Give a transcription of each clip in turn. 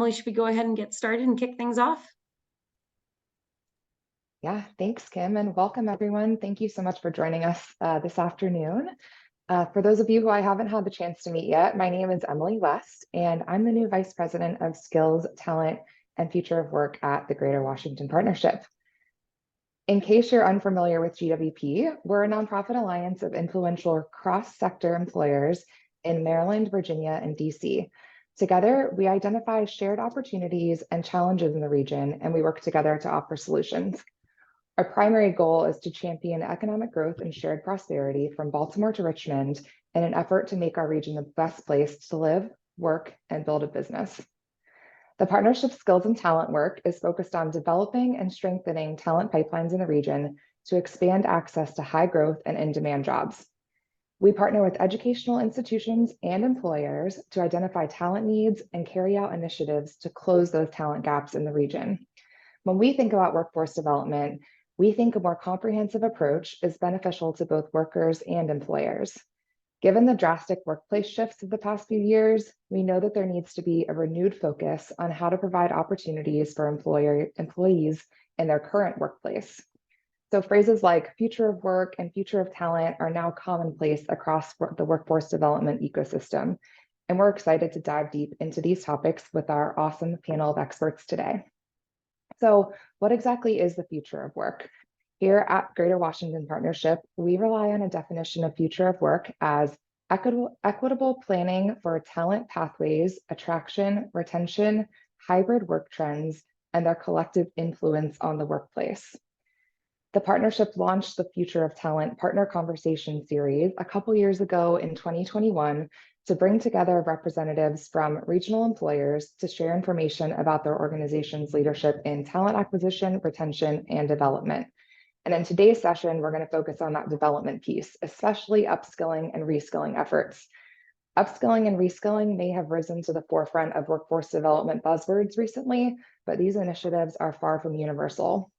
Emily, should we go ahead and get started and kick things off? Yeah, thanks, Kim, and welcome everyone. Thank you so much for joining us this afternoon. For those of you who I haven't had the chance to meet yet, my name is Emily West, and I'm the new Vice President of Skills, Talent, and Future of Work at the Greater Washington Partnership. In case you're unfamiliar with GWP, we're a nonprofit alliance of influential cross-sector employers in Maryland, Virginia, and DC. Together, we identify shared opportunities and challenges in the region, and we work together to offer solutions. Our primary goal is to champion economic growth and shared prosperity from Baltimore to Richmond in an effort to make our region the best place to live, work, and build a business. The partnership's skills and talent work is focused on developing and strengthening talent pipelines in the region to expand access to high growth and in-demand jobs. We partner with educational institutions and employers to identify talent needs and carry out initiatives to close those talent gaps in the region. When we think about workforce development, we think a more comprehensive approach is beneficial to both workers and employers. Given the drastic workplace shifts of the past few years, we know that there needs to be a renewed focus on how to provide opportunities for employees in their current workplace. So phrases like future of work and future of talent are now commonplace across the workforce development ecosystem. And we're excited to dive deep into these topics with our awesome panel of experts today. So what exactly is the future of work? Here at Greater Washington Partnership, we rely on a definition of future of work as equitable planning for talent pathways, attraction, retention, hybrid work trends, and their collective influence on the workplace. The partnership launched the Future of Talent Partner Conversation Series a couple years ago in 2021 to bring together representatives from regional employers to share information about their organization's leadership in talent acquisition, retention, and development. And in today's session, we're going to focus on that development piece, especially upskilling and reskilling efforts. Upskilling and reskilling may have risen to the forefront of workforce development buzzwords recently, but these initiatives are far from universal.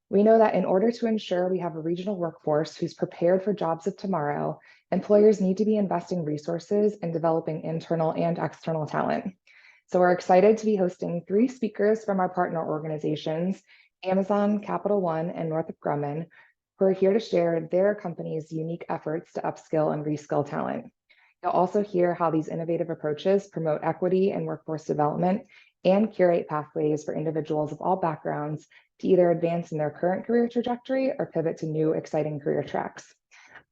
We know that in order to ensure we have a regional workforce who's prepared for jobs of tomorrow, employers need to be investing resources in developing internal and external talent. So we're excited to be hosting 3 speakers from our partner organizations, Amazon, Capital One, and Northrop Grumman, who are here to share their company's unique efforts to upskill and reskill talent. You'll also hear how these innovative approaches promote equity and workforce development and curate pathways for individuals of all backgrounds to either advance in their current career trajectory or pivot to new exciting career tracks.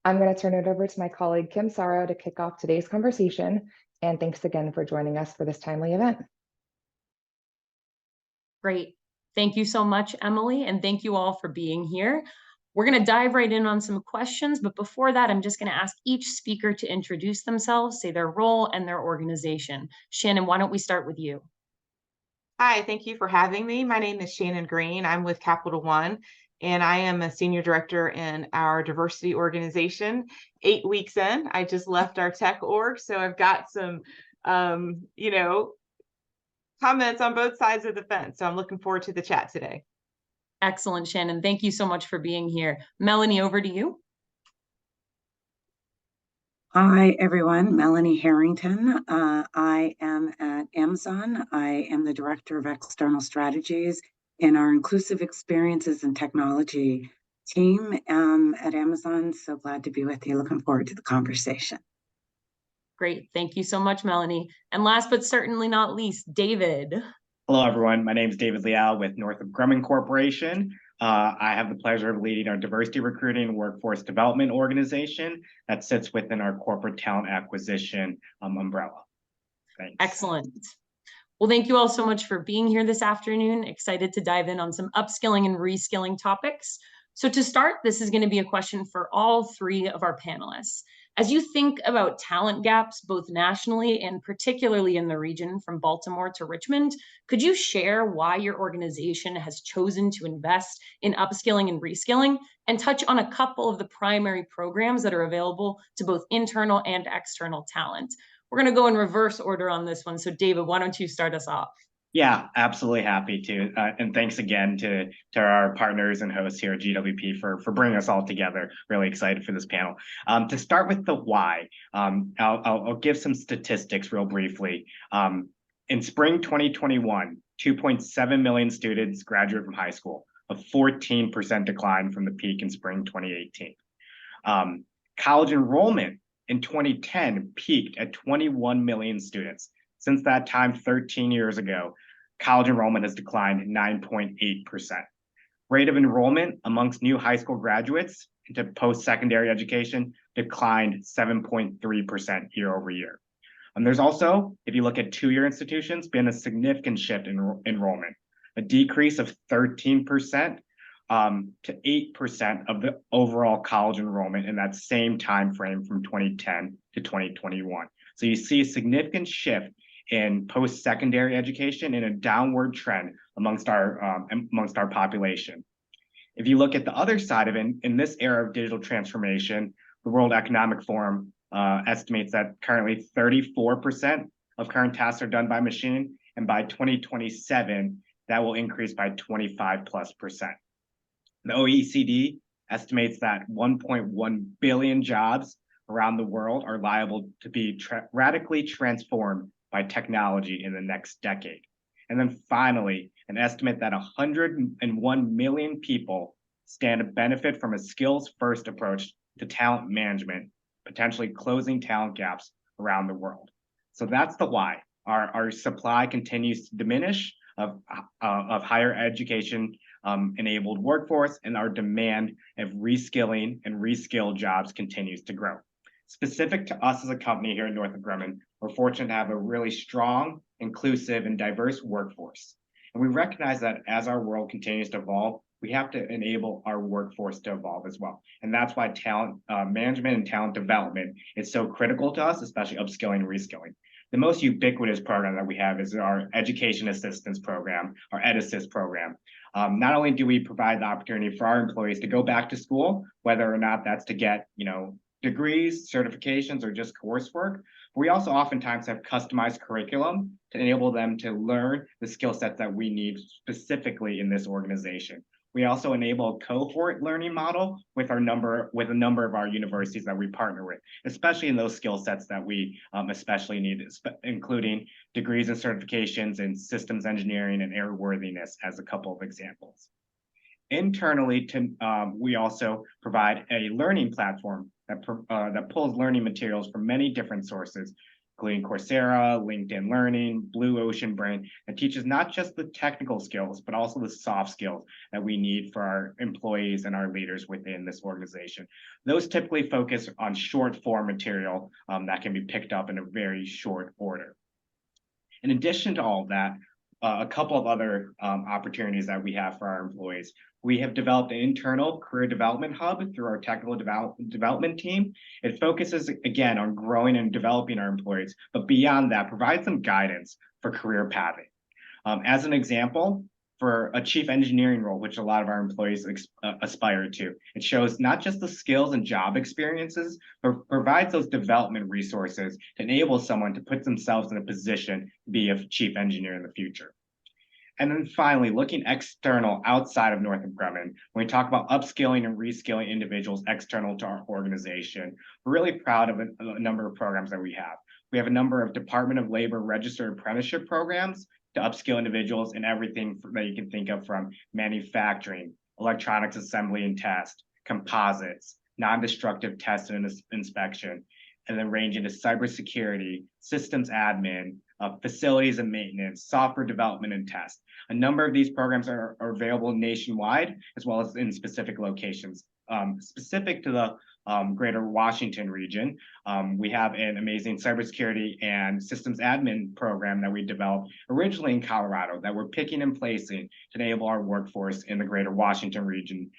I'm going to turn it over to my colleague, Kim Saro, to kick off today's conversation. And thanks again for joining us for this timely event. Great. Thank you so much, Emily, and thank you all for being here. We're going to dive right in on some questions, but before that, I'm just going to ask each speaker to introduce themselves, say their role and their organization. Shannon, why don't we start with you? Hi, thank you for having me. My name is Shannon Green. I'm with Capital One, and I am a senior director in our diversity organization. 8 weeks in, I just left our tech org, so I've got some, comments on both sides of the fence. So I'm looking forward to the chat today. Excellent, Shannon. Thank you so much for being here. Melanie, over to you. Hi, everyone. Melanie Harrington. I am at Amazon. I am the Director of External Strategies in our Inclusive Experiences and Technology team at Amazon. So glad to be with you. Looking forward to the conversation. Great. Thank you so much, Melanie. And last but certainly not least, David. Hello, everyone. My name is David Leal with Northrop Grumman Corporation. I have the pleasure of leading our diversity recruiting and workforce development organization that sits within our corporate talent acquisition umbrella. Thanks. Excellent. Well, thank you all so much for being here this afternoon. Excited to dive in on some upskilling and reskilling topics. So to start, this is going to be a question for all 3 of our panelists. As you think about talent gaps, both nationally and particularly in the region from Baltimore to Richmond, could you share why your organization has chosen to invest in upskilling and reskilling, and touch on a couple of the primary programs that are available to both internal and external talent? We're going to go in reverse order on this one. So David, why don't you start us off? Yeah, absolutely happy to. And thanks again to our partners and hosts here at GWP for bringing us all together. Really excited for this panel. To start with the why, I'll give some statistics real briefly. In spring 2021, 2.7 million students graduated from high school, a 14% decline from the peak in spring 2018. College enrollment in 2010 peaked at 21 million students. Since that time, 13 years ago, college enrollment has declined 9.8%. Rate of enrollment amongst new high school graduates into post-secondary education declined 7.3% year over year. And there's also, if you look at two-year institutions, been a significant shift in enrollment, a decrease of 13% to 8% of the overall college enrollment in that same time frame from 2010 to 2021. So you see a significant shift in post-secondary education and a downward trend amongst our population. If you look at the other side of it, in this era of digital transformation, the World Economic Forum estimates that currently 34% of current tasks are done by machine, and by 2027, that will increase by 25+%. The OECD estimates that 1.1 billion jobs around the world are liable to be radically transformed by technology in the next decade. And then finally, an estimate that 101 million people stand to benefit from a skills-first approach to talent management, potentially closing talent gaps around the world. So that's the why. Our supply continues to diminish of higher education enabled workforce, and our demand of reskilling and reskilled jobs continues to grow. Specific to us as a company here in Northrop Grumman, we're fortunate to have a really strong, inclusive, and diverse workforce. And we recognize that as our world continues to evolve, we have to enable our workforce to evolve as well. And that's why talent management and talent development is so critical to us, especially upskilling and reskilling. The most ubiquitous program that we have is our education assistance program, our EdAssist program. Not only do we provide the opportunity for our employees to go back to school, whether or not that's to get, degrees, certifications, or just coursework, we also oftentimes have customized curriculum to enable them to learn the skill sets that we need specifically in this organization. We also enable a cohort learning model with a number of our universities that we partner with, especially in those skill sets that we especially need, including degrees and certifications in systems engineering and airworthiness as a couple of examples. Internally, we also provide a learning platform that pulls learning materials from many different sources, including Coursera, LinkedIn Learning, Blue Ocean Brain, that teaches not just the technical skills, but also the soft skills that we need for our employees and our leaders within this organization. Those typically focus on short form material that can be picked up in a very short order. In addition to all of that, a couple of other opportunities that we have for our employees. We have developed an internal career development hub through our technical development team. It focuses, again, on growing and developing our employees, but beyond that, provides them guidance for career pathing. As an example, for a chief engineering role, which a lot of our employees aspire to, it shows not just the skills and job experiences, but provides those development resources to enable someone to put themselves in a position to be a chief engineer in the future. And then finally, looking external outside of Northrop Grumman, when we talk about upskilling and reskilling individuals external to our organization, we're really proud of a number of programs that we have. We have a number of Department of Labor registered apprenticeship programs to upskill individuals in everything that you can think of, from manufacturing, electronics assembly and test, composites, non-destructive test and inspection, and then ranging to cybersecurity, systems admin, facilities and maintenance, software development and test. A number of these programs are available nationwide, as well as in specific locations. Specific to the greater Washington region, we have an amazing cybersecurity and systems admin program that we developed originally in Colorado that we're picking and placing to enable our workforce in the greater Washington region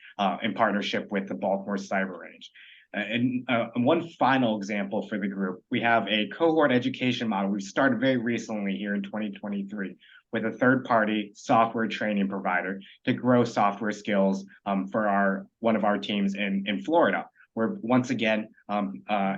in partnership with the Baltimore Cyber Range. And one final example for the group, we have a cohort education model we started very recently here in 2023 with a third-party software training provider to grow software skills for one of our teams in Florida. We're once again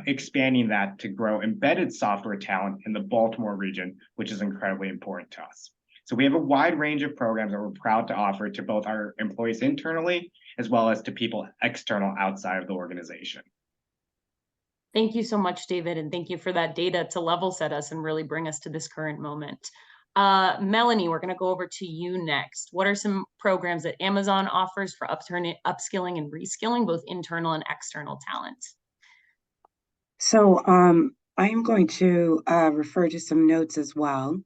expanding that to grow embedded software talent in the Baltimore region, which is incredibly important to us. So we have a wide range of programs that we're proud to offer to both our employees internally, as well as to people external outside of the organization. Thank you so much, David, and thank you for that data to level set us and really bring us to this current moment. Melanie, we're going to go over to you next. What are some programs that Amazon offers for upskilling and reskilling, both internal and external talent? So I am going to refer to some notes as well.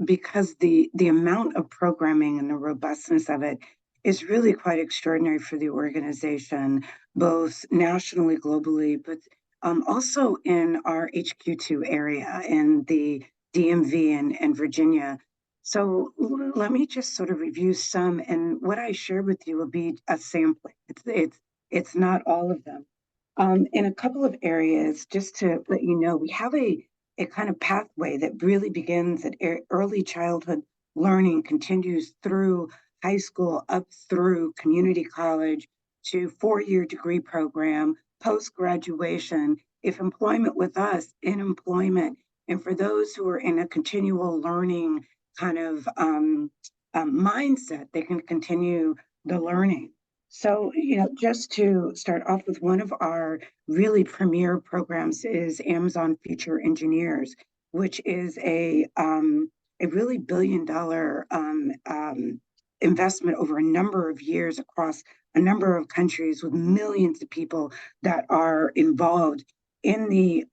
Because the amount of programming and the robustness of it is really quite extraordinary for the organization, both nationally, globally, but also in our HQ2 area in the DMV and Virginia. So let me just sort of review some, and what I share with you will be a sampling. It's not all of them. In a couple of areas, just to let you know, we have a kind of pathway that really begins at early childhood learning, continues through high school, up through community college to four-year degree program, post-graduation, if employment with us, in employment. And for those who are in a continual learning kind of mindset, they can continue the learning. So, just to start off with, one of our really premier programs is Amazon Future Engineers, which is a really billion-dollar investment over a number of years across a number of countries with millions of people that are involved. In the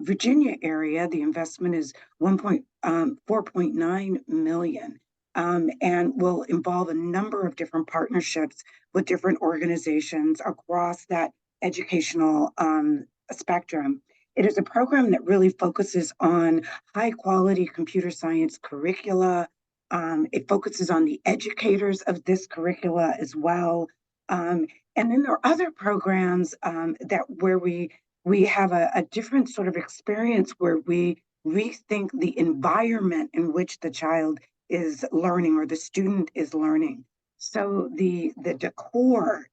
Virginia area, the investment is 4.9 million. And will involve a number of different partnerships with different organizations across that educational spectrum. It is a program that really focuses on high quality computer science curricula. It focuses on the educators of this curricula as well. And then there are other programs where we have a different sort of experience where we rethink the environment in which the child is learning or the student is learning. So the decor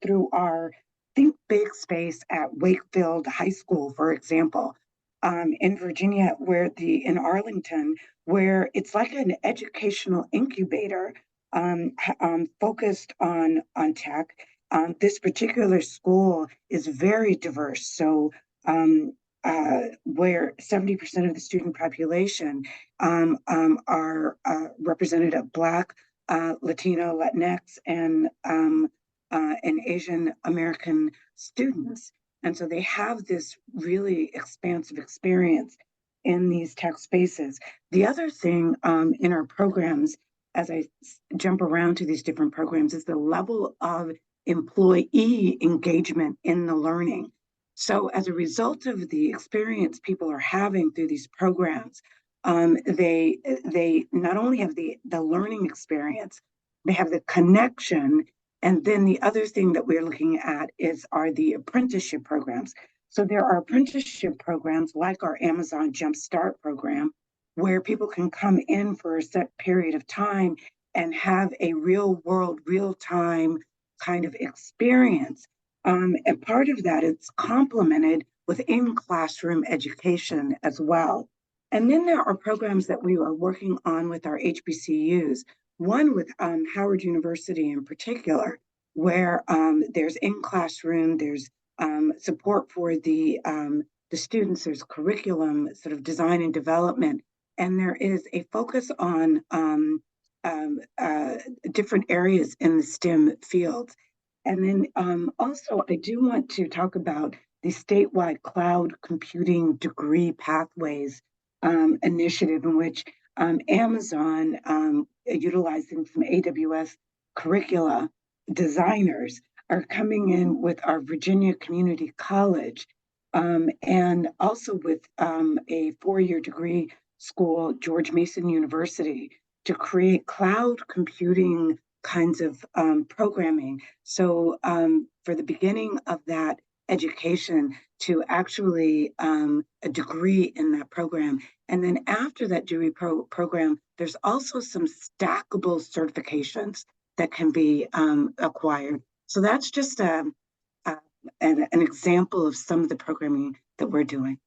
through our Think Big space at Wakefield High School, for example, in Virginia, in Arlington, where it's like an educational incubator focused on tech. This particular school is very diverse. So where 70% of the student population are represented of Black, Latino, Latinx, and Asian American students. And so they have this really expansive experience in these tech spaces. The other thing in our programs, as I jump around to these different programs, is the level of employee engagement in the learning. So as a result of the experience people are having through these programs, they not only have the learning experience, they have the connection. And then the other thing that we're looking at are the apprenticeship programs. So there are apprenticeship programs like our Amazon Jumpstart program, where people can come in for a set period of time and have a real world, real time kind of experience. And part of that is complemented with in-classroom education as well. And then there are programs that we are working on with our HBCUs, one with Howard University in particular, where there's in-classroom, there's support for the students, there's curriculum sort of design and development, and there is a focus on different areas in the STEM fields. And then also, I do want to talk about the statewide cloud computing degree pathways initiative, in which Amazon, utilizing some AWS curricula designers, are coming in with our Virginia Community College and also with a four-year degree school, George Mason University, to create cloud computing kinds of programming. So for the beginning of that education, to actually a degree in that program. And then after that degree program, there's also some stackable certifications that can be acquired. So that's just an example of some of the programming that we're doing.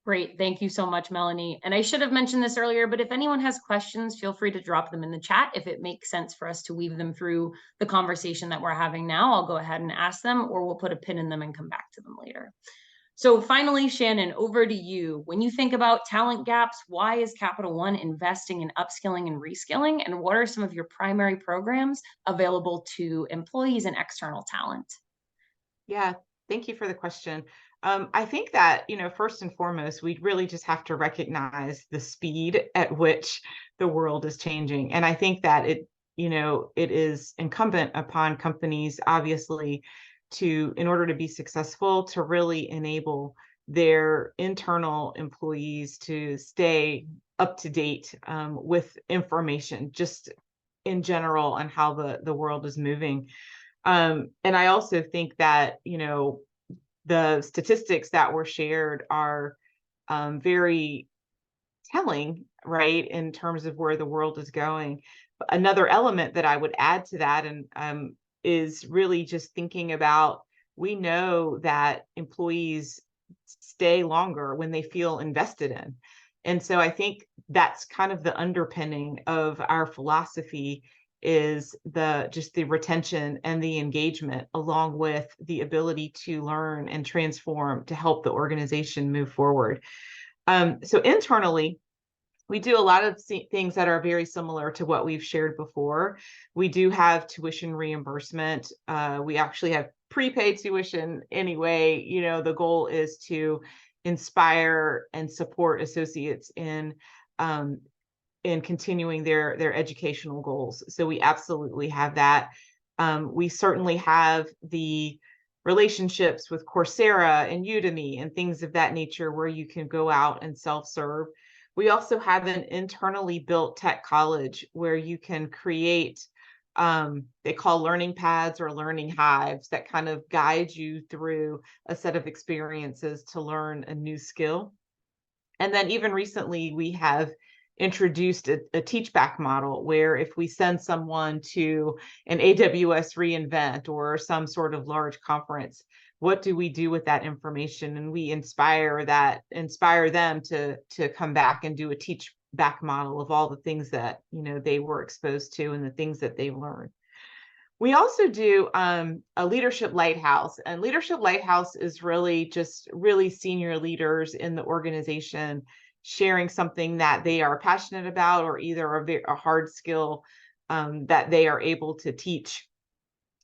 Great. Thank you so much, Melanie. And I should have mentioned this earlier, but if anyone has questions, feel free to drop them in the chat. If it makes sense for us to weave them through the conversation that we're having now, I'll go ahead and ask them, or we'll put a pin in them and come back to them later. So finally, Shannon, over to you. When you think about talent gaps, why is Capital One investing in upskilling and reskilling? And what are some of your primary programs available to employees and external talent? Yeah, thank you for the question. I think that, first and foremost, we really just have to recognize the speed at which the world is changing. And I think that it is incumbent upon companies, obviously, in order to be successful, to really enable their internal employees to stay up to date with information, just in general, on how the world is moving. And I also think that, the statistics that were shared are very telling, right, in terms of where the world is going. Another element that I would add to that is really just thinking about, we know that employees stay longer when they feel invested in. And so I think that's kind of the underpinning of our philosophy, is just the retention and the engagement, along with the ability to learn and transform to help the organization move forward. So internally, we do a lot of things that are very similar to what we've shared before. We do have tuition reimbursement. We actually have prepaid tuition anyway. The goal is to inspire and support associates in continuing their educational goals. So we absolutely have that. We certainly have the relationships with Coursera and Udemy and things of that nature, where you can go out and self-serve. We also have an internally built tech college where you can create, they call learning paths or learning hives, that kind of guide you through a set of experiences to learn a new skill. And then even recently, we have introduced a teach back model, where if we send someone to an AWS reInvent or some sort of large conference, what do we do with that information? And we inspire them to come back and do a teach back model of all the things that they were exposed to and the things that they learned. We also do a leadership lighthouse, and leadership lighthouse is really just really senior leaders in the organization sharing something that they are passionate about, or either a hard skill that they are able to teach.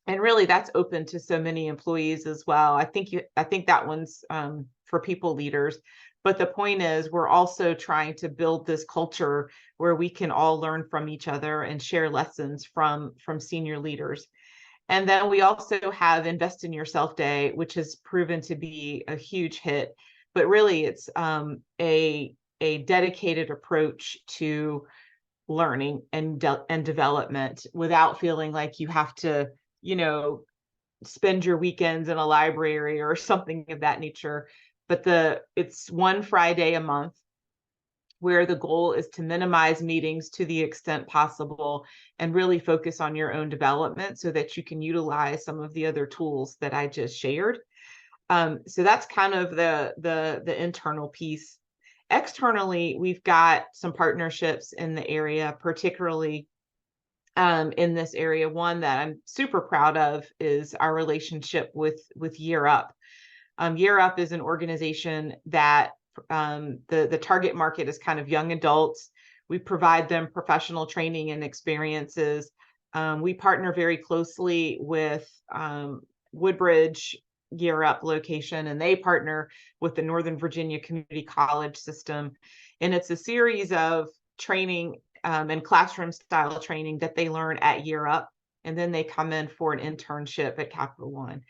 And really, that's open to so many employees as well. I think that one's for people leaders. But the point is, we're also trying to build this culture where we can all learn from each other and share lessons from senior leaders. And then we also have Invest in Yourself Day, which has proven to be a huge hit. But really, it's a dedicated approach to learning and development, without feeling like you have to, spend your weekends in a library or something of that nature. But it's one Friday a month, where the goal is to minimize meetings to the extent possible and really focus on your own development, so that you can utilize some of the other tools that I just shared. So that's kind of the internal piece. Externally, we've got some partnerships in the area, particularly in this area. One that I'm super proud of is our relationship with Year Up. Year Up is an organization that the target market is kind of young adults. We provide them professional training and experiences. We partner very closely with Woodbridge Year Up location, and they partner with the Northern Virginia Community College system. And it's a series of training and classroom style training that they learn at Year Up, and then they come in for an internship at Capital One.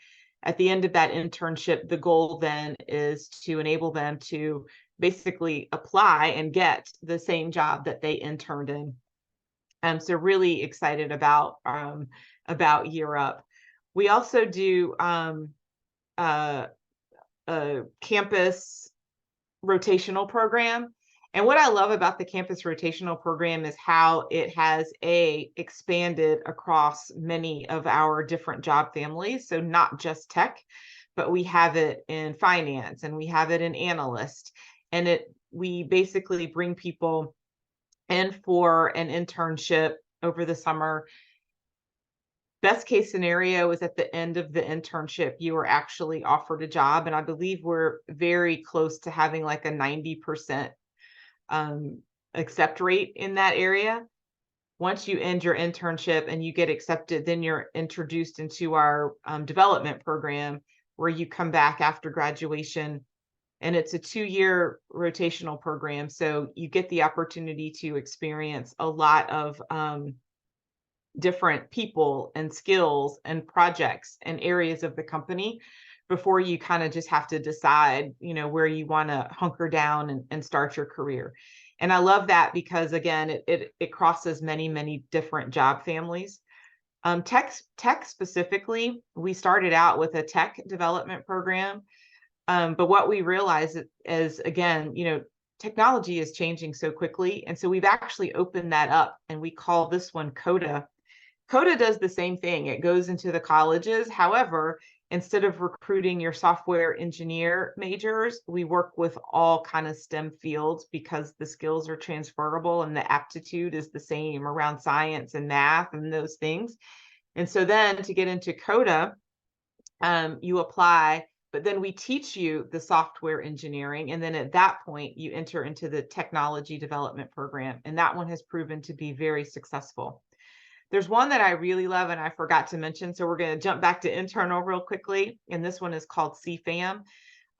At the end of that internship, the goal then is to enable them to basically apply and get the same job that they interned in. So really excited about Year Up. We also do a campus rotational program. And what I love about the campus rotational program is how it has expanded across many of our different job families. So not just tech, but we have it in finance, and we have it in analyst. And we basically bring people in for an internship over the summer Best case scenario is at the end of the internship, you are actually offered a job. And I believe we're very close to having like a 90% accept rate in that area. Once you end your internship and you get accepted, then you're introduced into our development program where you come back after graduation. And it's a 2-year rotational program. So you get the opportunity to experience a lot of different people and skills and projects and areas of the company before you kind of just have to decide, where you want to hunker down and start your career. And I love that because, again, it crosses many, many different job families. Tech specifically, we started out with a tech development program. But what we realized is, again, technology is changing so quickly. And so we've actually opened that up, and we call this one CODA. CODA does the same thing. It goes into the colleges. However, instead of recruiting your software engineer majors, we work with all kind of STEM fields because the skills are transferable and the aptitude is the same around science and math and those things. And so then to get into CODA, you apply, but then we teach you the software engineering. And then at that point, you enter into the technology development program. And that one has proven to be very successful. There's one that I really love and I forgot to mention, so we're going to jump back to internal real quickly. And this one is called CFAM.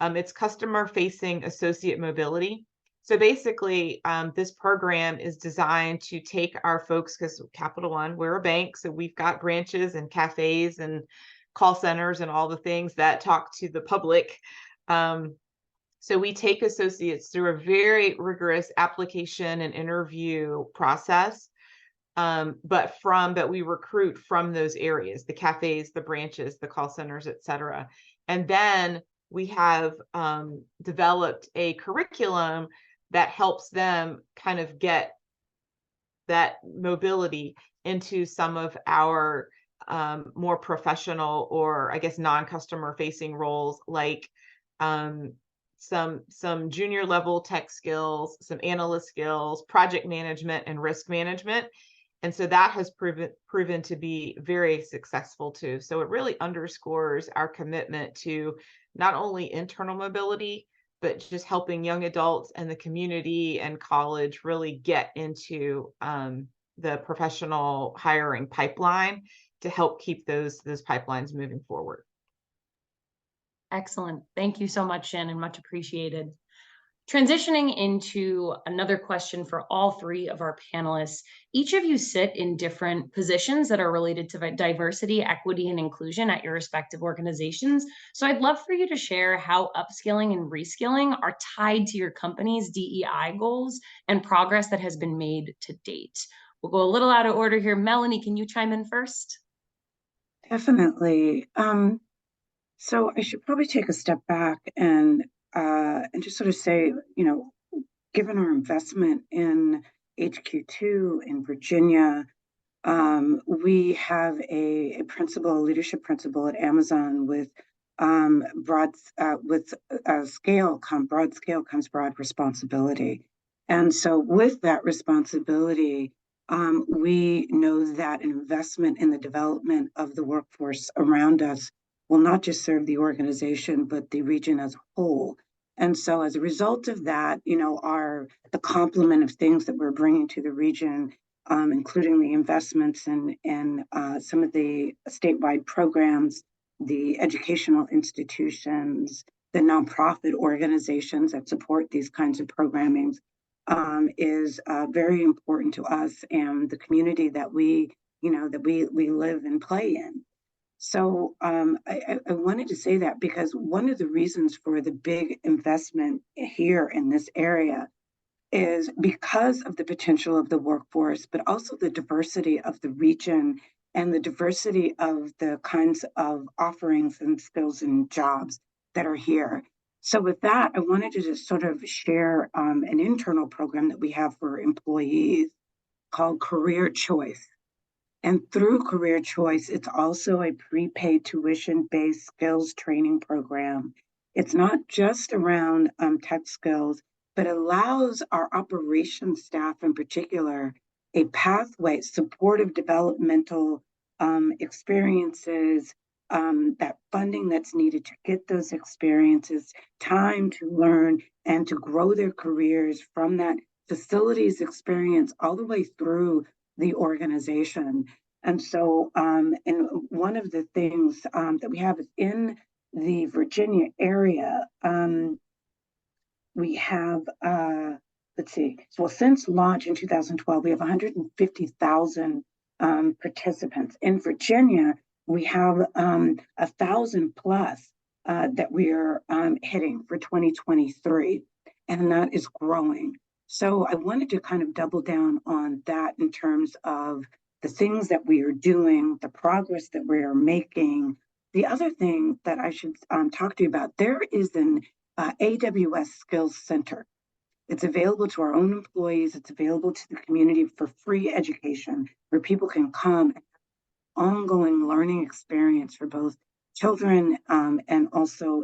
It's Customer Facing Associate Mobility. So basically, this program is designed to take our folks, because Capital One, we're a bank, so we've got branches and cafes and call centers and all the things that talk to the public. So we take associates through a very rigorous application and interview process. But we recruit from those areas, the cafes, the branches, the call centers, et cetera. And then we have developed a curriculum that helps them kind of get that mobility into some of our more professional, or I guess non-customer facing roles, like some junior level tech skills, some analyst skills, project management, and risk management. And so that has proven to be very successful too. So it really underscores our commitment to not only internal mobility, but just helping young adults and the community and college really get into the professional hiring pipeline to help keep those pipelines moving forward. Excellent. Thank you so much, Shannon. Much appreciated. Transitioning into another question for all three of our panelists, each of you sit in different positions that are related to diversity, equity, and inclusion at your respective organizations. So I'd love for you to share how upskilling and reskilling are tied to your company's DEI goals and progress that has been made to date. We'll go a little out of order here. Melanie, can you chime in first? Definitely. So I should probably take a step back and just sort of say, given our investment in HQ2 in Virginia, we have a leadership principle at Amazon with broad scale comes broad responsibility. And so with that responsibility, we know that an investment in the development of the workforce around us will not just serve the organization, but the region as a whole. And so as a result of that, the complement of things that we're bringing to the region, including the investments in some of the statewide programs, the educational institutions, the nonprofit organizations that support these kinds of programming, is very important to us and the community that we live and play in. So I wanted to say that because one of the reasons for the big investment here in this area is because of the potential of the workforce, but also the diversity of the region and the diversity of the kinds of offerings and skills and jobs that are here. So with that, I wanted to just sort of share an internal program that we have for employees called Career Choice. And through Career Choice, it's also a prepaid tuition-based skills training program. It's not just around tech skills, but allows our operations staff in particular a pathway, supportive developmental experiences, that funding that's needed to get those experiences, time to learn and to grow their careers from that facilities experience all the way through the organization. And so, and one of the things that we have is in the Virginia area, we have, let's see, so since launch in 2012, we have 150,000 participants. In Virginia, we have 1,000 plus that we are hitting for 2023, and that is growing. So I wanted to kind of double down on that in terms of the things that we are doing, the progress that we are making. The other thing that I should talk to you about, there is an AWS Skills Center. It's available to our own employees. It's available to the community for free education where people can come, ongoing learning experience for both children and also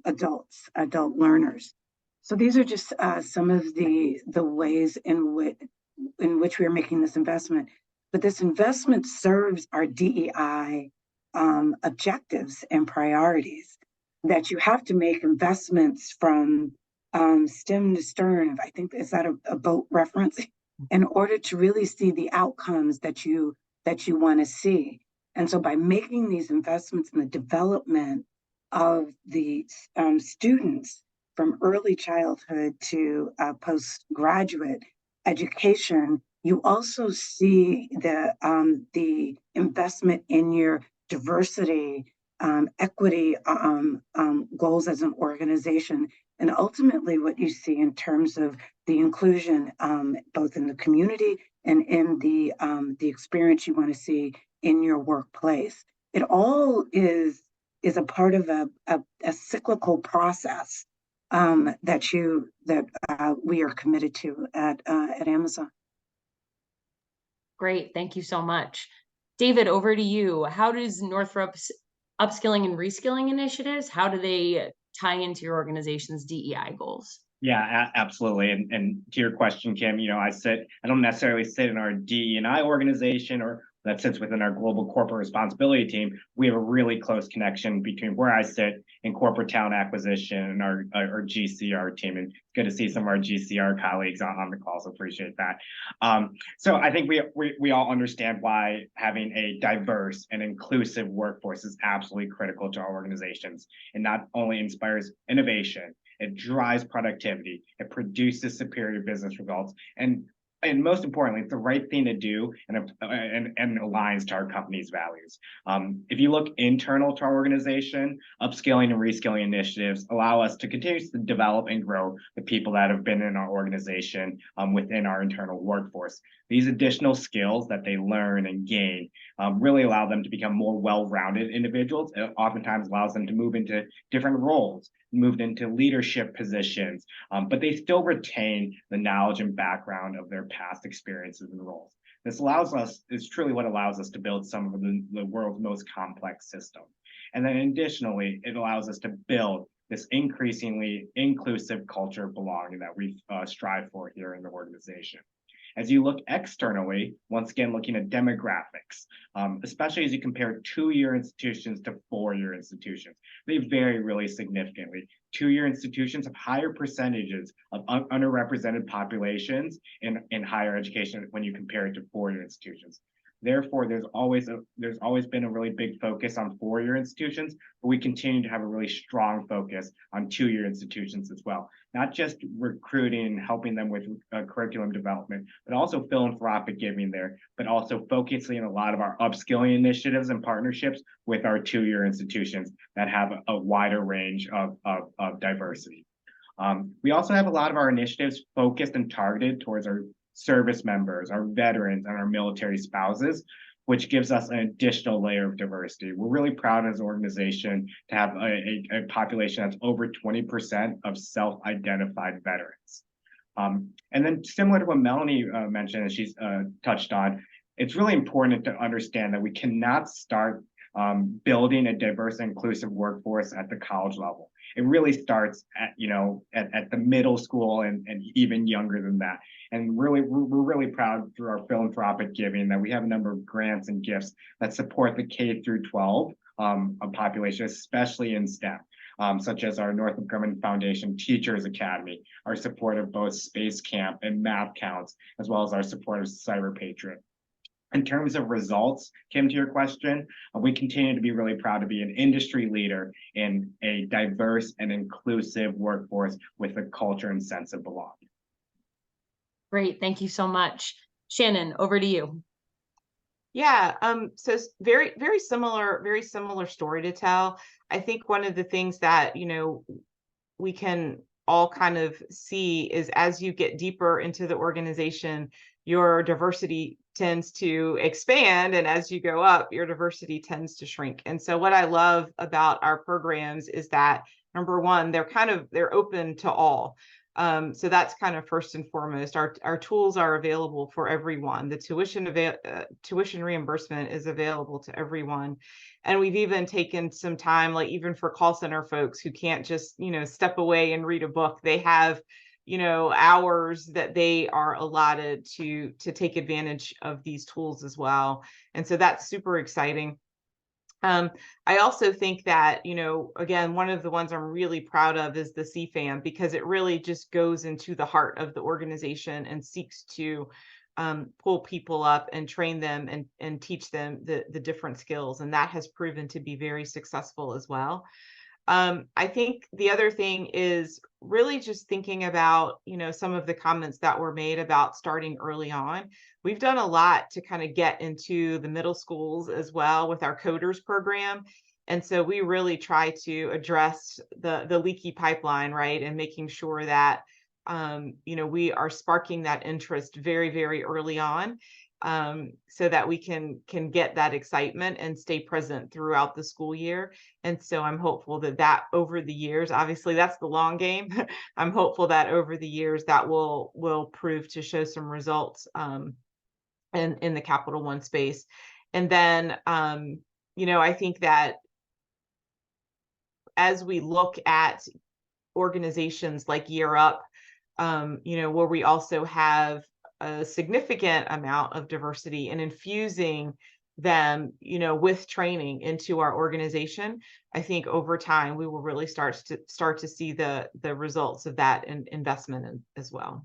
adult learners. So these are just some of the ways in which we are making this investment. But this investment serves our DEI objectives and priorities, that you have to make investments from stem to stern. I think, is that a boat reference? In order to really see the outcomes that you want to see. And so by making these investments in the development of the students from early childhood to postgraduate education, you also see the investment in your diversity, equity goals as an organization. And ultimately what you see in terms of the inclusion, both in the community and in the experience you want to see in your workplace. It all is a part of a cyclical process that we are committed to at Amazon. Great, thank you so much. David, over to you. How does Northrop's upskilling and reskilling initiatives, how do they tie into your organization's DEI goals? Yeah, absolutely. And to your question, Kim, I don't necessarily sit in our DE&I organization or that sits within our global corporate responsibility team. We have a really close connection between where I sit in corporate talent acquisition and our GCR team. And it's good to see some of our GCR colleagues on the call, so appreciate that. So I think we all understand why having a diverse and inclusive workforce is absolutely critical to our organizations. It not only inspires innovation, it drives productivity, it produces superior business results, and most importantly, it's the right thing to do and aligns to our company's values. If you look internal to our organization, upskilling and reskilling initiatives allow us to continue to develop and grow the people that have been in our organization within our internal workforce. These additional skills that they learn and gain really allow them to become more well-rounded individuals. It oftentimes allows them to move into different roles, moved into leadership positions, but they still retain the knowledge and background of their past experiences and roles. This is truly what allows us to build some of the world's most complex systems. And then additionally, it allows us to build this increasingly inclusive culture of belonging that we strive for here in the organization. As you look externally, once again, looking at demographics, especially as you compare two-year institutions to four-year institutions, they vary really significantly. Two-year institutions have higher percentages of underrepresented populations in higher education when you compare it to four-year institutions. Therefore, there's always been a really big focus on four-year institutions, but we continue to have a really strong focus on two-year institutions as well. Not just recruiting and helping them with curriculum development, but also philanthropic giving there, but also focusing a lot of our upskilling initiatives and partnerships with our two-year institutions that have a wider range of diversity. We also have a lot of our initiatives focused and targeted towards our service members, our veterans, and our military spouses, which gives us an additional layer of diversity. We're really proud as an organization to have a population that's over 20% of self-identified veterans. And then similar to what Melanie mentioned, and she's touched on, it's really important to understand that we cannot start building a diverse and inclusive workforce at the college level. It really starts at, at the middle school and even younger than that. And really, we're really proud through our philanthropic giving that we have a number of grants and gifts that support the K through 12 population, especially in STEM. Such as our Northrop Grumman Foundation Teachers Academy, our support of both Space Camp and Math Counts, as well as our support of Cyber Patriot. In terms of results, Kim, to your question, we continue to be really proud to be an industry leader in a diverse and inclusive workforce with a culture and sense of belonging. Great, thank you so much. Shannon, over to you. Yeah, so very similar story to tell. I think one of the things that, we can all kind of see is as you get deeper into the organization, your diversity tends to expand, and as you go up, your diversity tends to shrink. And so what I love about our programs is that, number one, they're open to all. So that's kind of first and foremost. Our tools are available for everyone. The tuition reimbursement is available to everyone. And we've even taken some time, like even for call center folks who can't just, step away and read a book, they have, hours that they are allotted to take advantage of these tools as well. And so that's super exciting. I also think that, again, one of the ones I'm really proud of is the CFAM, because it really just goes into the heart of the organization and seeks to pull people up and train them and teach them the different skills. And that has proven to be very successful as well. I think the other thing is really just thinking about, some of the comments that were made about starting early on. We've done a lot to kind of get into the middle schools as well with our coders program. And so we really try to address the leaky pipeline, right? And making sure that, we are sparking that interest very, very early on. So that we can get that excitement and stay present throughout the school year. And so I'm hopeful that over the years, obviously that's the long game. I'm hopeful that over the years that will prove to show some results in the Capital One space. And then, I think that as we look at organizations like Year Up, where we also have a significant amount of diversity and infusing them, with training into our organization, I think over time we will really start to see the results of that investment as well.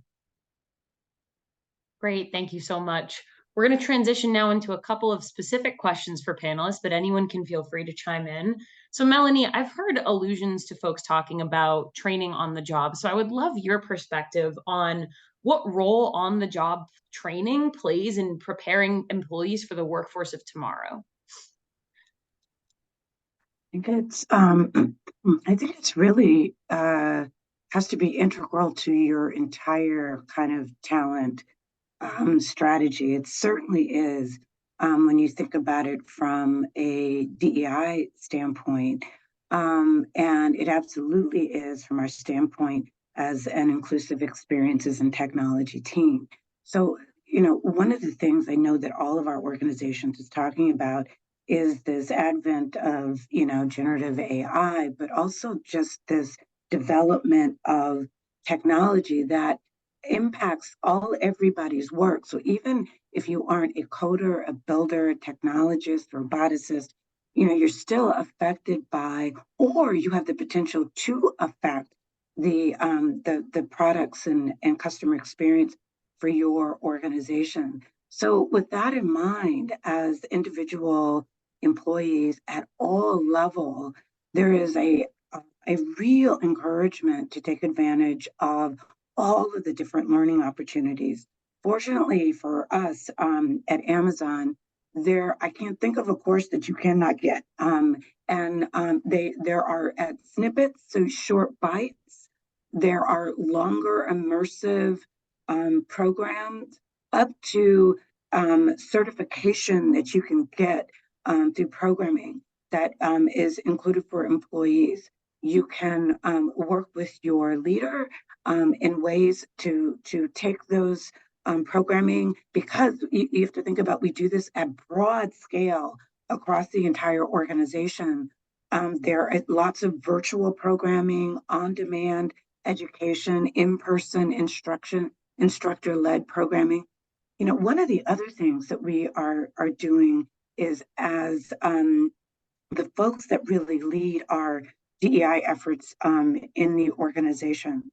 Great, thank you so much. We're going to transition now into a couple of specific questions for panelists, but anyone can feel free to chime in. So Melanie, I've heard allusions to folks talking about training on the job. So I would love your perspective on what role on the job training plays in preparing employees for the workforce of tomorrow. I think it's really has to be integral to your entire kind of talent strategy. It certainly is when you think about it from a DEI standpoint, and it absolutely is from our standpoint as an inclusive experiences and technology team. So, one of the things I know that all of our organizations is talking about is this advent of, generative AI, but also just this development of technology that impacts everybody's work. So even if you aren't a coder, a builder, a technologist, roboticist, you're still affected by, or you have the potential to affect the products and customer experience for your organization. So with that in mind, as individual employees at all levels, there is a real encouragement to take advantage of all of the different learning opportunities. Fortunately for us at Amazon, I can't think of a course that you cannot get. There are at snippets, so short bites. There are longer immersive programs up to certification that you can get through programming that is included for employees. You can work with your leader in ways to take those programming, because you have to think about, we do this at broad scale across the entire organization. There are lots of virtual programming, on-demand education, in-person instruction, instructor-led programming. You know, one of the other things that we are doing is, as the folks that really lead our DEI efforts in the organization,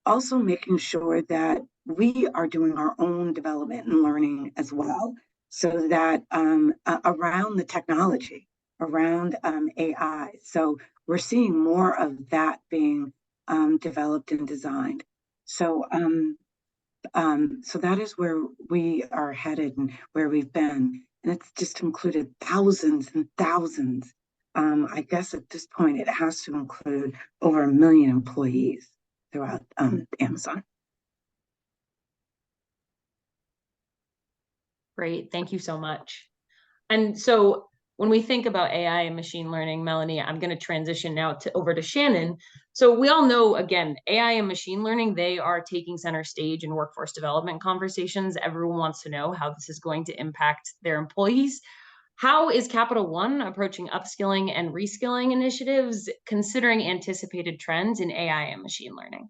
also making sure that we are doing our own development and learning as well, so that around the technology, around AI. So we're seeing more of that being developed and designed. So that is where we are headed and where we've been. And it's just included thousands and thousands. I guess at this point, it has to include over 1 million employees throughout Amazon. Great, thank you so much. And so when we think about AI and machine learning, Melanie, I'm going to transition now over to Shannon. So we all know, again, AI and machine learning, they are taking center stage in workforce development conversations. Everyone wants to know how this is going to impact their employees. How is Capital One approaching upskilling and reskilling initiatives, considering anticipated trends in AI and machine learning?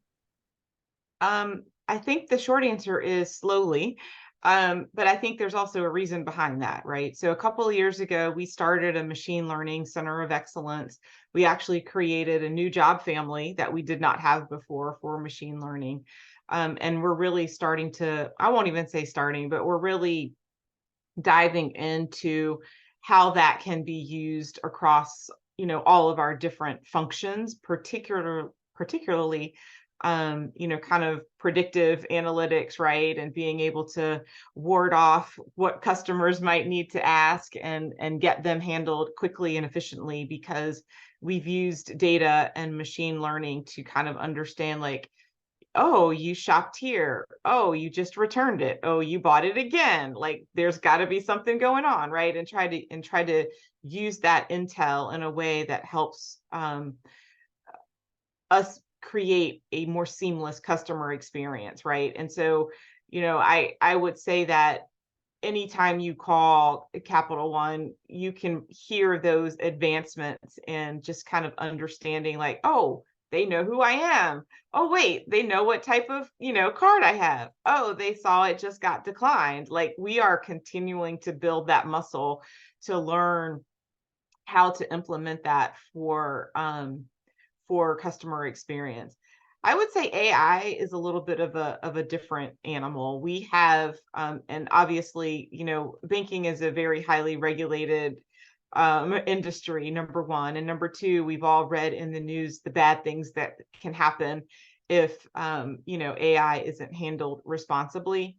I think the short answer is slowly. But I think there's also a reason behind that, right? So a couple of years ago, we started a machine learning center of excellence. We actually created a new job family that we did not have before for machine learning. And we're really starting to, I won't even say starting, but we're really diving into how that can be used across, all of our different functions, particularly kind of predictive analytics, right? And being able to ward off what customers might need to ask and get them handled quickly and efficiently, because we've used data and machine learning to kind of understand, like, oh, you shopped here. Oh, you just returned it. Oh, you bought it again. Like, there's got to be something going on, right? And try to use that intel in a way that helps us create a more seamless customer experience, right? And so, I would say that anytime you call Capital One, you can hear those advancements and just kind of understanding, like, oh, they know who I am. Oh, wait, they know what type of, card I have. Oh, they saw it just got declined. Like, we are continuing to build that muscle to learn how to implement that for customer experience. I would say AI is a little bit of a different animal. We have, and obviously, banking is a very highly regulated industry, number one. And number two, we've all read in the news the bad things that can happen if, AI isn't handled responsibly.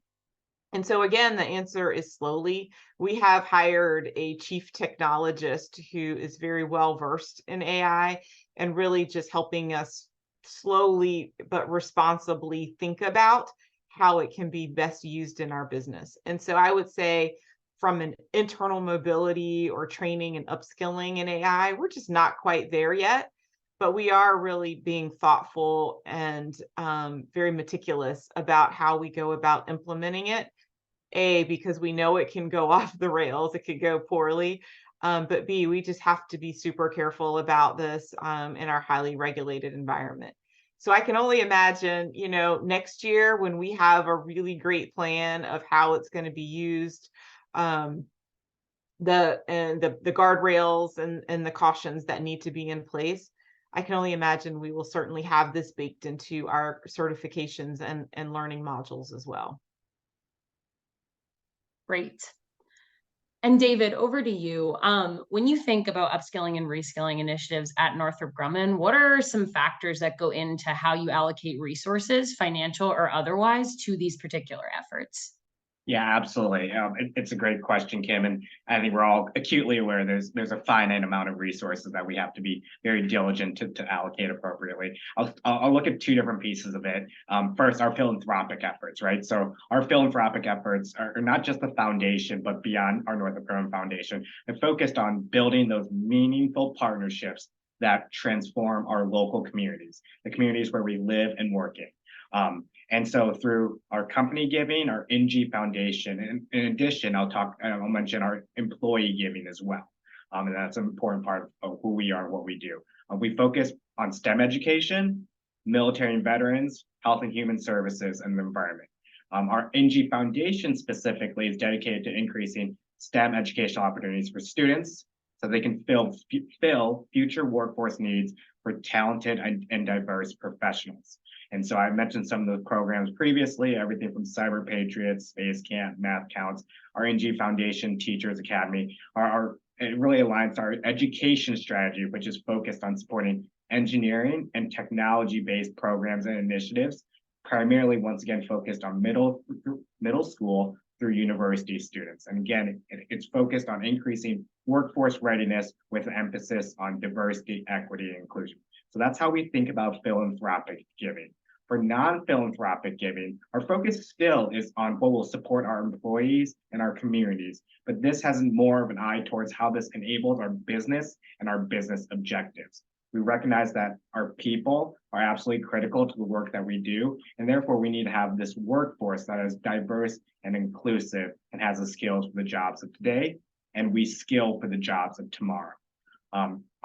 And so again, the answer is slowly. We have hired a chief technologist who is very well versed in AI and really just helping us slowly but responsibly think about how it can be best used in our business. And so I would say, from an internal mobility or training and upskilling in AI, we're just not quite there yet, but we are really being thoughtful and very meticulous about how we go about implementing it. A, because we know it can go off the rails, it could go poorly. But B, we just have to be super careful about this in our highly regulated environment. So I can only imagine, next year when we have a really great plan of how it's going to be used, the guardrails and the cautions that need to be in place. I can only imagine we will certainly have this baked into our certifications and learning modules as well. Great. And David, over to you. When you think about upskilling and reskilling initiatives at Northrop Grumman, what are some factors that go into how you allocate resources, financial or otherwise, to these particular efforts? Yeah, absolutely. It's a great question, Kim, and I think we're all acutely aware there's a finite amount of resources that we have to be very diligent to allocate appropriately. I'll look at two different pieces of it. First, our philanthropic efforts, right? So our philanthropic efforts are not just the foundation, but beyond our Northrop Grumman Foundation. They're focused on building those meaningful partnerships that transform our local communities, the communities where we live and work in. And so through our company giving, our NG Foundation, and in addition, I'll mention our employee giving as well. And that's an important part of who we are and what we do. We focus on STEM education, military and veterans, health and human services, and the environment. Our NG Foundation specifically is dedicated to increasing STEM educational opportunities for students so they can fill future workforce needs for talented and diverse professionals. And so I mentioned some of those programs previously, everything from Cyber Patriots, Space Camp, Math Counts, our NG Foundation Teachers Academy, it really aligns our education strategy, which is focused on supporting engineering and technology-based programs and initiatives, primarily, once again, focused on middle school through university students. And again, it's focused on increasing workforce readiness with an emphasis on diversity, equity, and inclusion. So that's how we think about philanthropic giving. For non-philanthropic giving, our focus still is on what will support our employees and our communities, but this has more of an eye towards how this enables our business and our business objectives. We recognize that our people are absolutely critical to the work that we do, and therefore we need to have this workforce that is diverse and inclusive and has the skills for the jobs of today, and we skill for the jobs of tomorrow.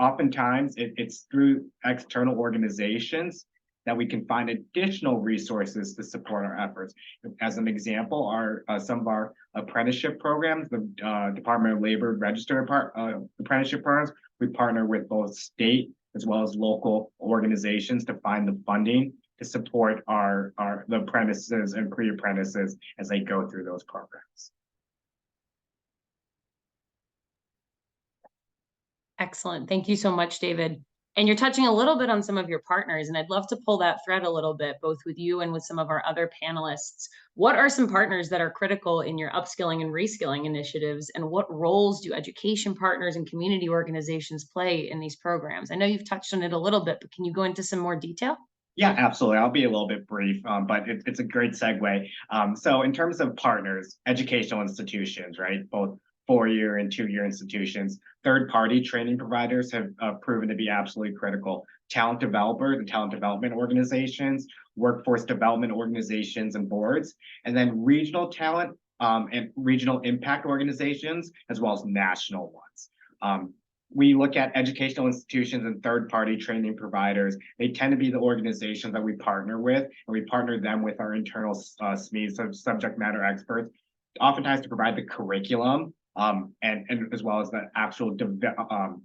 Oftentimes, it's through external organizations that we can find additional resources to support our efforts. As an example, some of our apprenticeship programs, the Department of Labor registered apprenticeship programs, we partner with both state as well as local organizations to find the funding to support the apprentices and pre-apprentices as they go through those programs. Excellent. Thank you so much, David. And you're touching a little bit on some of your partners, and I'd love to pull that thread a little bit, both with you and with some of our other panelists. What are some partners that are critical in your upskilling and reskilling initiatives, and what roles do education partners and community organizations play in these programs? I know you've touched on it a little bit, but can you go into some more detail? Yeah, absolutely. I'll be a little bit brief, but it's a great segue. So in terms of partners, educational institutions, right? Both 4-year and 2-year institutions, third-party training providers have proven to be absolutely critical. Talent developers and talent development organizations, workforce development organizations and boards, and then regional talent and regional impact organizations, as well as national ones. We look at educational institutions and third-party training providers. They tend to be the organizations that we partner with, and we partner them with our internal SMEs, so subject matter experts, oftentimes to provide the curriculum and as well as the actual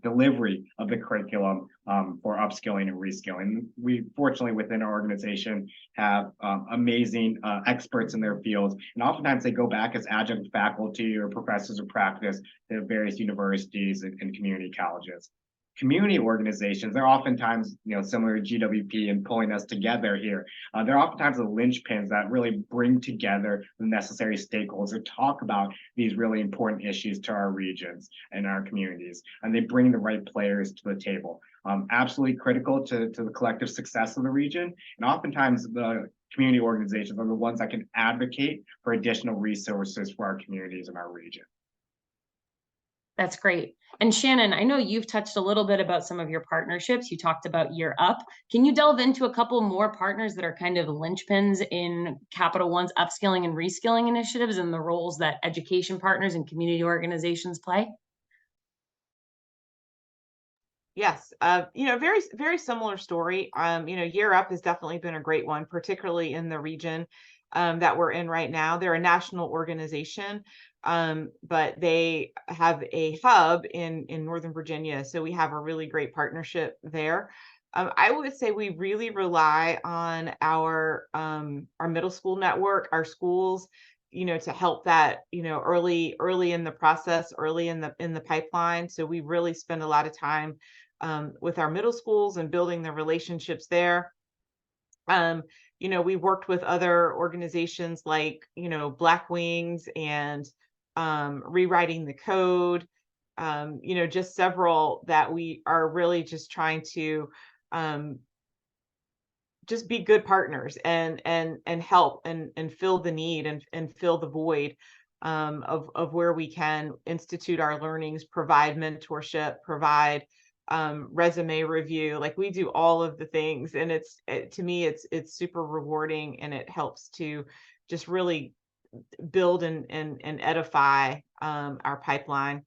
delivery of the curriculum for upskilling and reskilling. We fortunately within our organization have amazing experts in their fields, and oftentimes they go back as adjunct faculty or professors of practice at various universities and community colleges. Community organizations, they're oftentimes, similar to GWP and pulling us together here. They're oftentimes the linchpins that really bring together the necessary stakeholders to talk about these really important issues to our regions and our communities. And they bring the right players to the table. Absolutely critical to the collective success of the region. And oftentimes the community organizations are the ones that can advocate for additional resources for our communities in our region. That's great. And Shannon, I know you've touched a little bit about some of your partnerships. You talked about Year Up. Can you delve into a couple more partners that are kind of linchpins in Capital One's upskilling and reskilling initiatives and the roles that education partners and community organizations play? Yes, very, very similar story. Year Up has definitely been a great one, particularly in the region that we're in right now. They're a national organization, but they have a hub in Northern Virginia. So we have a really great partnership there. I would say we really rely on our middle school network, our schools, to help that, early in the process, early in the pipeline. So we really spend a lot of time with our middle schools and building the relationships there. We worked with other organizations like, Black Wings and Rewriting the Code, just several that we are really just trying to just be good partners and help and fill the need and fill the void of where we can institute our learnings, provide mentorship, provide resume review. Like we do all of the things, and to me it's super rewarding, and it helps to just really build and edify our pipeline.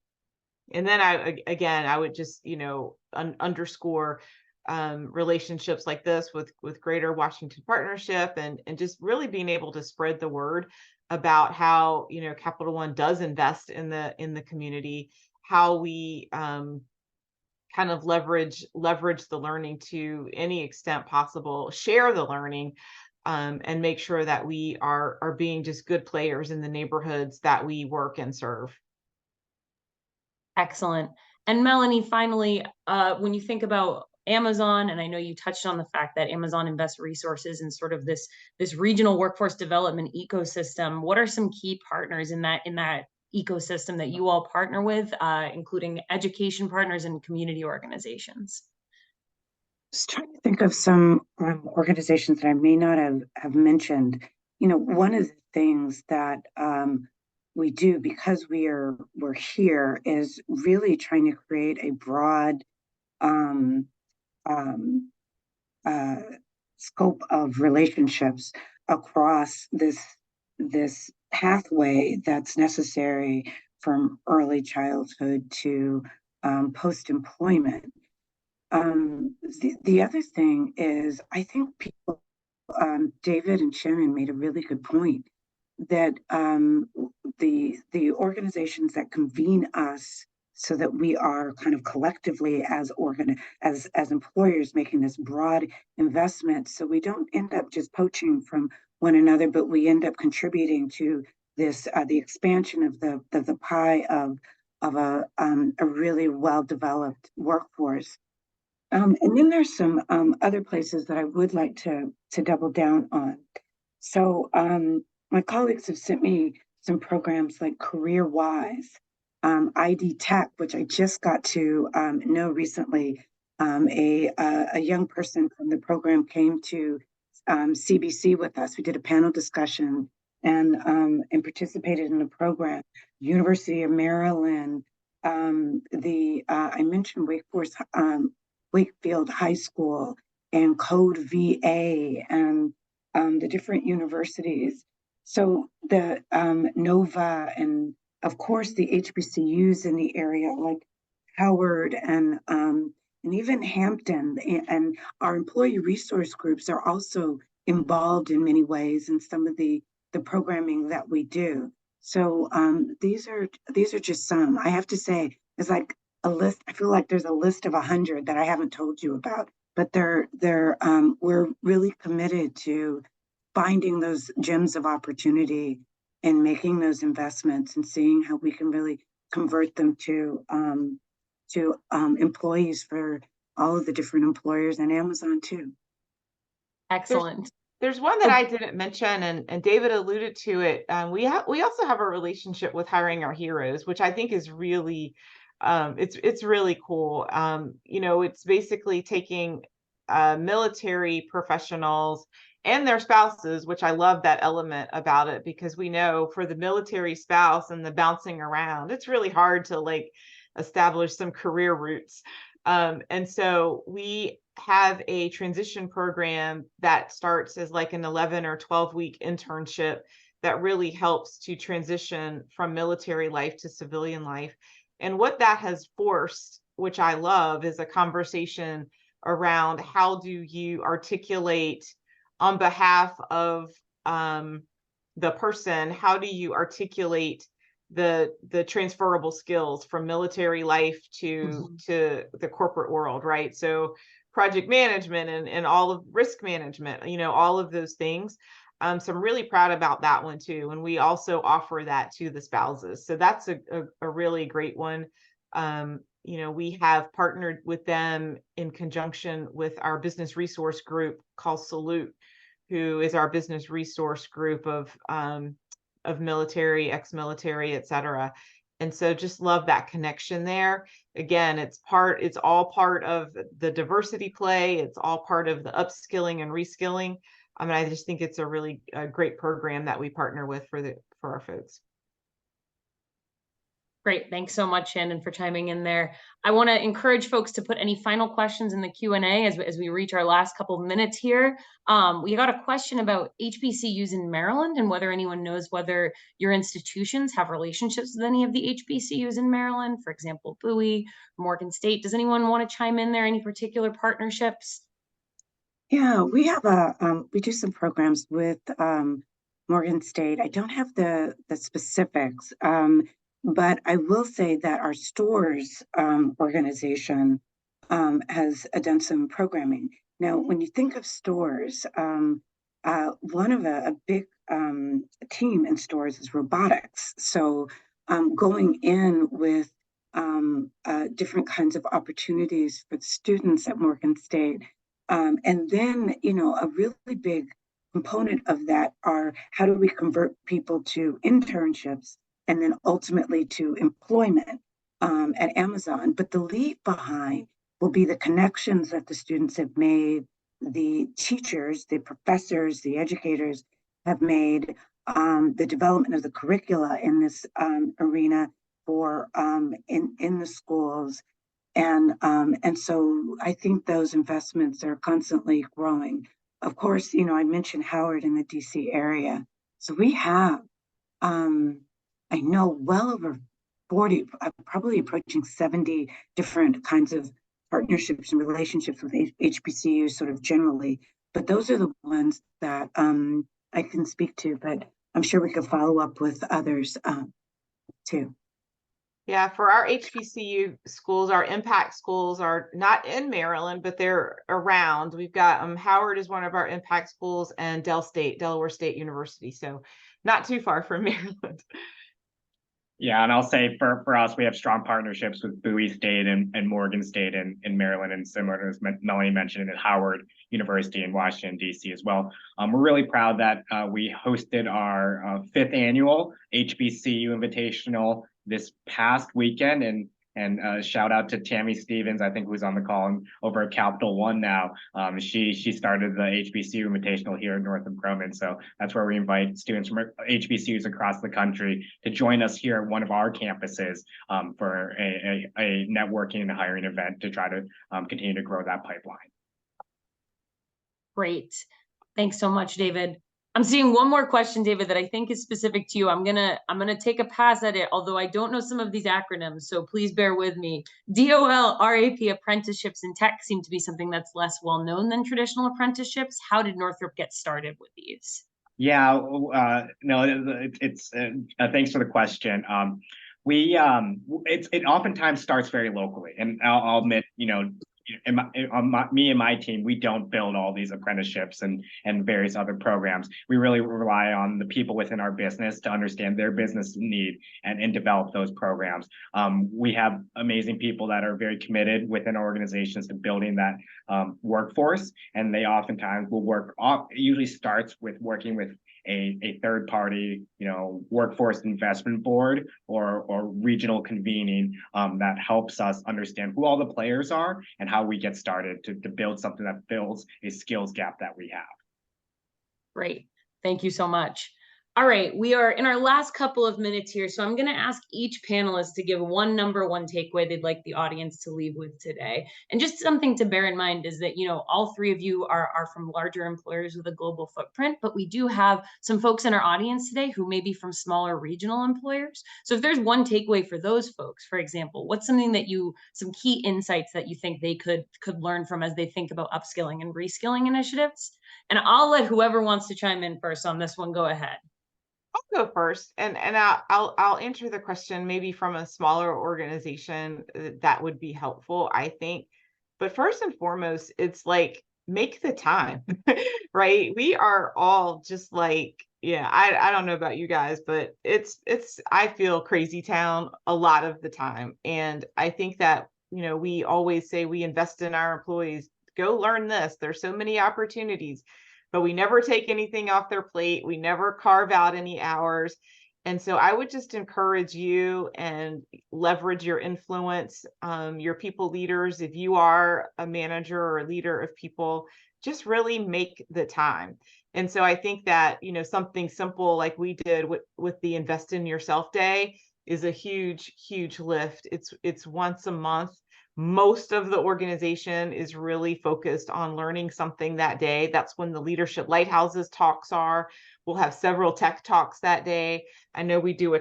And then I would just, underscore relationships like this with Greater Washington Partnership, and just really being able to spread the word about how, Capital One does invest in the community, how we kind of leverage the learning to any extent possible, share the learning, and make sure that we are being just good players in the neighborhoods that we work and serve. Excellent. And Melanie, finally, when you think about Amazon, and I know you touched on the fact that Amazon invests resources in sort of this regional workforce development ecosystem, what are some key partners in that ecosystem that you all partner with, including education partners and community organizations? Just trying to think of some organizations that I may not have mentioned. One of the things that we do, because we're here, is really trying to create a broad um, um, uh, scope of relationships across this pathway that's necessary from early childhood to post-employment. The other thing is, I think people, David and Shannon made a really good point that the organizations that convene us so that we are kind of collectively as employers making this broad investment, so we don't end up just poaching from one another, but we end up contributing to this the expansion of the pie of a really well developed workforce. And then there's some other places that I would like to double down on. So my colleagues have sent me some programs like CareerWise, ID Tech, which I just got to know recently. A young person from the program came to CBC with us. We did a panel discussion and participated in the program. University of Maryland, I mentioned Wakefield High School and Code VA and the different universities. So the NOVA and of course the HBCUs in the area like Howard and even Hampton, and our employee resource groups are also involved in many ways in some of the programming that we do. So these are just some. I have to say, it's like a list. I feel like there's a list of 100 that I haven't told you about, but we're really committed to finding those gems of opportunity and making those investments and seeing how we can really convert them to employees for all of the different employers and Amazon too. Excellent. There's one that I didn't mention, and David alluded to it. We also have a relationship with Hiring Our Heroes, which I think is really, it's really cool. It's basically taking military professionals and their spouses, which I love that element about it, because we know for the military spouse and the bouncing around, it's really hard to like establish some career roots. And so we have a transition program that starts as like an 11 or 12-week internship that really helps to transition from military life to civilian life. And what that has forced, which I love, is a conversation around how do you articulate on behalf of the person, how do you articulate the transferable skills from military life to the corporate world, right? So project management and all of risk management, all of those things. So I'm really proud about that one too. And we also offer that to the spouses. So that's a really great one. We have partnered with them in conjunction with our business resource group called Salute, who is our business resource group of military, ex-military, et cetera. And so just love that connection there. Again, it's all part of the diversity play. It's all part of the upskilling and reskilling. I mean, I just think it's a really great program that we partner with for our folks. Great. Thanks so much, Shannon, for chiming in there. I want to encourage folks to put any final questions in the Q&A as we reach our last couple of minutes here. We got a question about HBCUs in Maryland and whether anyone knows whether your institutions have relationships with any of the HBCUs in Maryland, for example, Bowie, Morgan State. Does anyone want to chime in there? Any particular partnerships? Yeah, we have we do some programs with Morgan State. I don't have the specifics, but I will say that our stores organization has done some programming. Now, when you think of stores, one of a big team in stores is robotics. So going in with different kinds of opportunities for the students at Morgan State. And then, a really big component of that are how do we convert people to internships and then ultimately to employment at Amazon. But the leave behind will be the connections that the students have made, the teachers, the professors, the educators have made, the development of the curricula in this arena for in the schools. And so I think those investments are constantly growing. Of course, I mentioned Howard in the DC area. So we have, I know, well over 40, probably approaching 70 different kinds of partnerships and relationships with HBCUs sort of generally. But those are the ones that I can speak to, but I'm sure we could follow up with others too. Yeah, for our HBCU schools, our impact schools are not in Maryland, but they're around. We've got Howard is one of our impact schools, and Delaware State University. So not too far from Maryland. Yeah, and I'll say for us, we have strong partnerships with Bowie State and Morgan State in Maryland, and similar as Melanie mentioned, at Howard University in Washington, D.C. as well. We're really proud that we hosted our 5th annual HBCU Invitational this past weekend, and shout out to Tammy Stevens, I think, who's on the call and over at Capital One now. She started the HBCU Invitational here in Northrop Grumman, so that's where we invite students from HBCUs across the country to join us here at one of our campuses for a networking and hiring event to try to continue to grow that pipeline. Great. Thanks so much, David. I'm seeing one more question, David, that I think is specific to you. I'm gonna take a pass at it, although I don't know some of these acronyms, so please bear with me. DOL, RAP apprenticeships in tech seem to be something that's less well known than traditional apprenticeships. How did Northrop get started with these? Yeah, no, it's thanks for the question. It oftentimes starts very locally, and I'll admit, me and my team, we don't build all these apprenticeships and various other programs. We really rely on the people within our business to understand their business need and develop those programs. We have amazing people that are very committed within organizations to building that workforce, and they oftentimes will usually starts with working with a third party, workforce investment board or regional convening that helps us understand who all the players are and how we get started to build something that fills a skills gap that we have. Great. Thank you so much. All right, we are in our last couple of minutes here, so I'm going to ask each panelist to give one takeaway they'd like the audience to leave with today. And just something to bear in mind is that, all 3 of you are from larger employers with a global footprint, but we do have some folks in our audience today who may be from smaller regional employers. So if there's one takeaway for those folks, for example, what's something that some key insights that you think they could learn from as they think about upskilling and reskilling initiatives? And I'll let whoever wants to chime in first on this one go ahead. I'll go first, and I'll answer the question maybe from a smaller organization that would be helpful, I think. But first and foremost, it's like make the time, right? We are all just like, yeah, I don't know about you guys, but it's I feel crazy town a lot of the time, and I think that we always say we invest in our employees. Go learn this. There's so many opportunities. But we never take anything off their plate. We never carve out any hours. And so I would just encourage you and leverage your influence, your people leaders. If you are a manager or a leader of people, just really make the time. And so I think that, something simple like we did with the Invest in Yourself Day, is a huge, huge lift. It's once a month. Most of the organization is really focused on learning something that day. That's when the leadership lighthouses talks are. We'll have several tech talks that day. I know we do a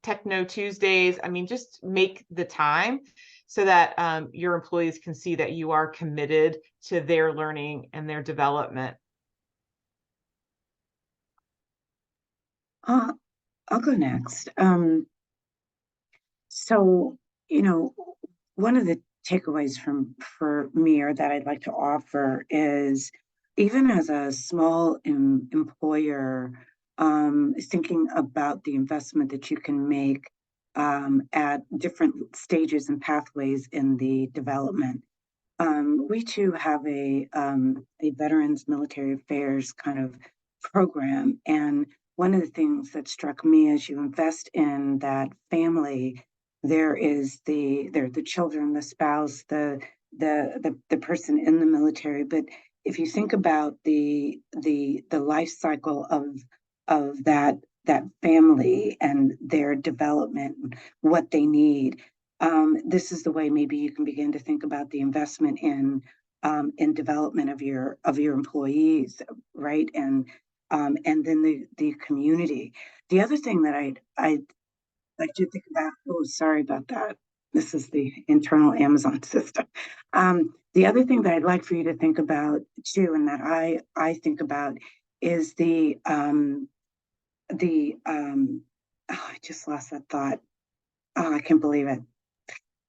Techno Tuesdays. I mean, just make the time so that your employees can see that you are committed to their learning and their development. I'll go next. So, you know, one of the takeaways for me, or that I'd like to offer, is even as a small employer, thinking about the investment that you can make at different stages and pathways in the development. We too have a Veterans Military Affairs kind of program, and one of the things that struck me as you invest in that family, there is the children, the spouse, the person in the military. But if you think about the life cycle of that family and their development, what they need, this is the way maybe you can begin to think about the investment in development of your employees, right? And then the community. The other thing that I like to think about. Oh, sorry about that. This is the internal Amazon system. The other thing that I'd like for you to think about too, and that I think about, is oh, I just lost that thought. Oh, I can't believe it.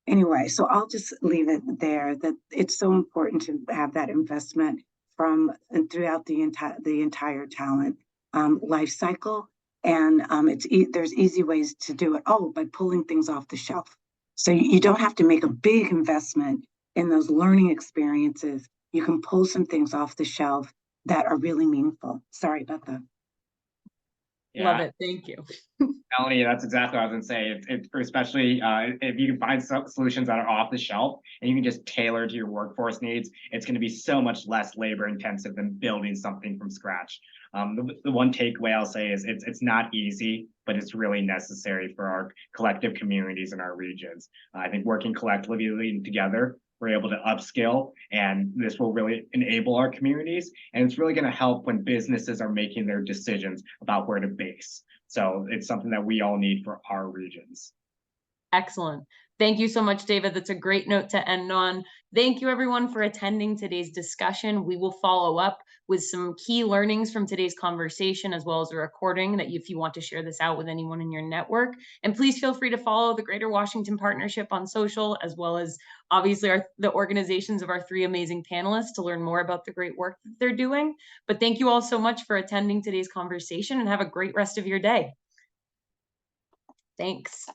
Anyway, so I'll just leave it there, that it's so important to have that investment from and throughout the entire talent life cycle. And there's easy ways to do it. Oh, by pulling things off the shelf. So you don't have to make a big investment in those learning experiences. You can pull some things off the shelf that are really meaningful. Sorry about that. Love it. Thank you. Melanie, that's exactly what I was gonna say. It's especially if you can find some solutions that are off the shelf and you can just tailor to your workforce needs, it's going to be so much less labor intensive than building something from scratch. The one takeaway I'll say is it's not easy, but it's really necessary for our collective communities in our regions. I think working collectively together, we're able to upskill, and this will really enable our communities. And it's really going to help when businesses are making their decisions about where to base. So it's something that we all need for our regions. Excellent. Thank you so much, David. That's a great note to end on. Thank you, everyone, for attending today's discussion. We will follow up with some key learnings from today's conversation, as well as a recording that if you want to share this out with anyone in your network. And please feel free to follow the Greater Washington Partnership on social, as well as obviously the organizations of our three amazing panelists to learn more about the great work that they're doing. But thank you all so much for attending today's conversation, and have a great rest of your day. Thanks.